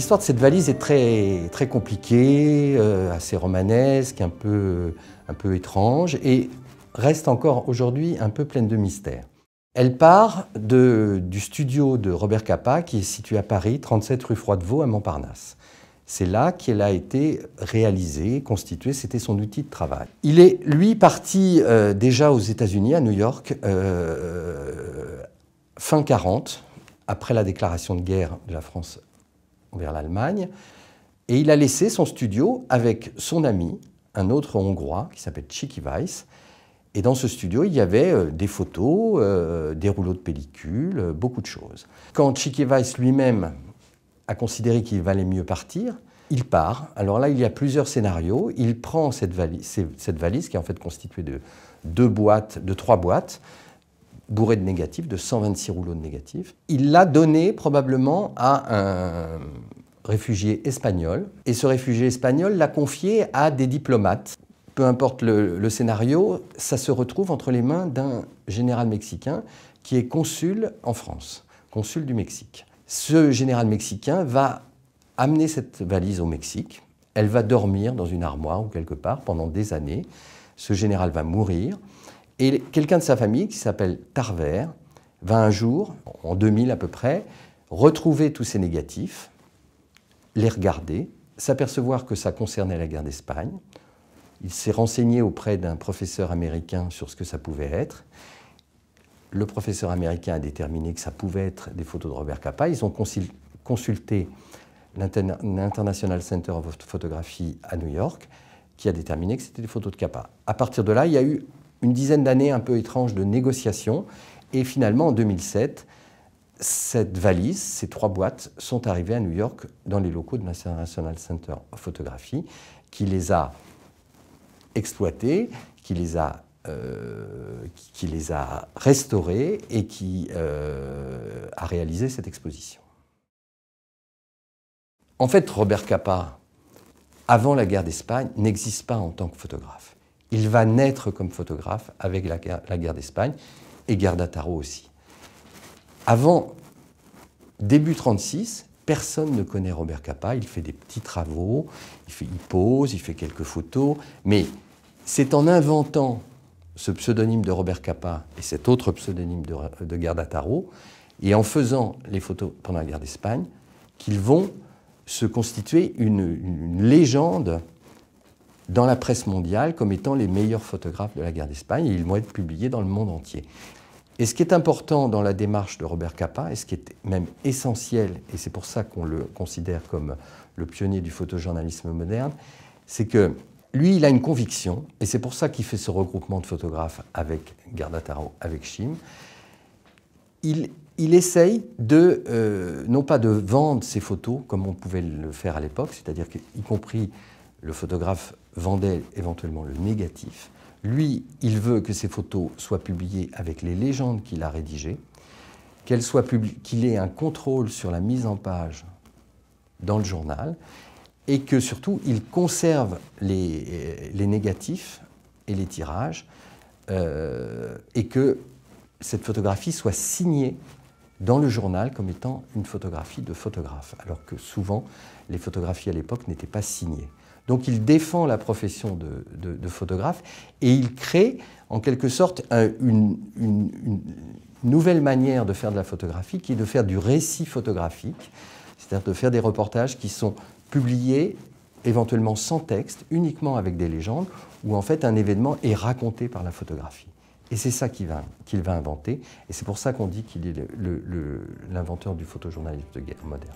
L'histoire de cette valise est très compliquée, assez romanesque, un peu étrange et reste encore aujourd'hui un peu pleine de mystères. Elle part du studio de Robert Capa qui est situé à Paris, 37 rue Froidevaux à Montparnasse. C'est là qu'elle a été réalisée, constituée, c'était son outil de travail. Il est, lui, parti déjà aux États-Unis, à New York, fin 40, après la déclaration de guerre de la France envers l'Allemagne, et il a laissé son studio avec son ami, un autre Hongrois qui s'appelle Tchéky Weisz. Et dans ce studio, il y avait des photos, des rouleaux de pellicule, beaucoup de choses. Quand Tchéky Weisz lui-même a considéré qu'il valait mieux partir, il part. Alors là, il y a plusieurs scénarios. Il prend cette valise qui est en fait constituée de 3 boîtes, bourrées de négatifs, de 126 rouleaux de négatifs. Il l'a donné probablement à un réfugié espagnol. Et ce réfugié espagnol l'a confié à des diplomates. Peu importe le scénario, ça se retrouve entre les mains d'un général mexicain qui est consul en France, consul du Mexique. Ce général mexicain va amener cette valise au Mexique. Elle va dormir dans une armoire ou quelque part pendant des années. Ce général va mourir. Et quelqu'un de sa famille, qui s'appelle Tarver, va un jour, en 2000 à peu près, retrouver tous ces négatifs, les regarder, s'apercevoir que ça concernait la guerre d'Espagne. Il s'est renseigné auprès d'un professeur américain sur ce que ça pouvait être. Le professeur américain a déterminé que ça pouvait être des photos de Robert Capa. Ils ont consulté l'International Center of Photography à New York, qui a déterminé que c'était des photos de Capa. À partir de là, il y a eu une dizaine d'années un peu étranges de négociations. Et finalement, en 2007, cette valise, ces 3 boîtes, sont arrivées à New York dans les locaux de l'International Center of Photography, qui les a exploitées, qui les a restaurées et qui a réalisé cette exposition. En fait, Robert Capa, avant la guerre d'Espagne, n'existe pas en tant que photographe. Il va naître comme photographe avec la guerre d'Espagne et Gardataro aussi. Avant début 1936, personne ne connaît Robert Capa. Il fait des petits travaux, il pose, il fait quelques photos, mais c'est en inventant ce pseudonyme de Robert Capa et cet autre pseudonyme de Gardataro, et en faisant les photos pendant la guerre d'Espagne, qu'ils vont se constituer une légende dans la presse mondiale comme étant les meilleurs photographes de la guerre d'Espagne, et ils vont être publiés dans le monde entier. Et ce qui est important dans la démarche de Robert Capa, et ce qui est même essentiel, et c'est pour ça qu'on le considère comme le pionnier du photojournalisme moderne, c'est que lui, il a une conviction, et c'est pour ça qu'il fait ce regroupement de photographes avec Gardataro, avec Chim. Il essaye non pas de vendre ses photos comme on pouvait le faire à l'époque, c'est-à-dire qu'y compris le photographe vendait éventuellement le négatif. Lui, il veut que ces photos soient publiées avec les légendes qu'il a rédigées, qu'il ait un contrôle sur la mise en page dans le journal, et que surtout, il conserve les négatifs et les tirages, et que cette photographie soit signée dans le journal comme étant une photographie de photographe, alors que souvent, les photographies à l'époque n'étaient pas signées. Donc il défend la profession de photographe et il crée en quelque sorte une nouvelle manière de faire de la photographie qui est de faire du récit photographique, c'est-à-dire de faire des reportages qui sont publiés éventuellement sans texte, uniquement avec des légendes, où en fait un événement est raconté par la photographie. Et c'est ça qu'il va inventer, et c'est pour ça qu'on dit qu'il est l'inventeur du photojournalisme de guerre moderne.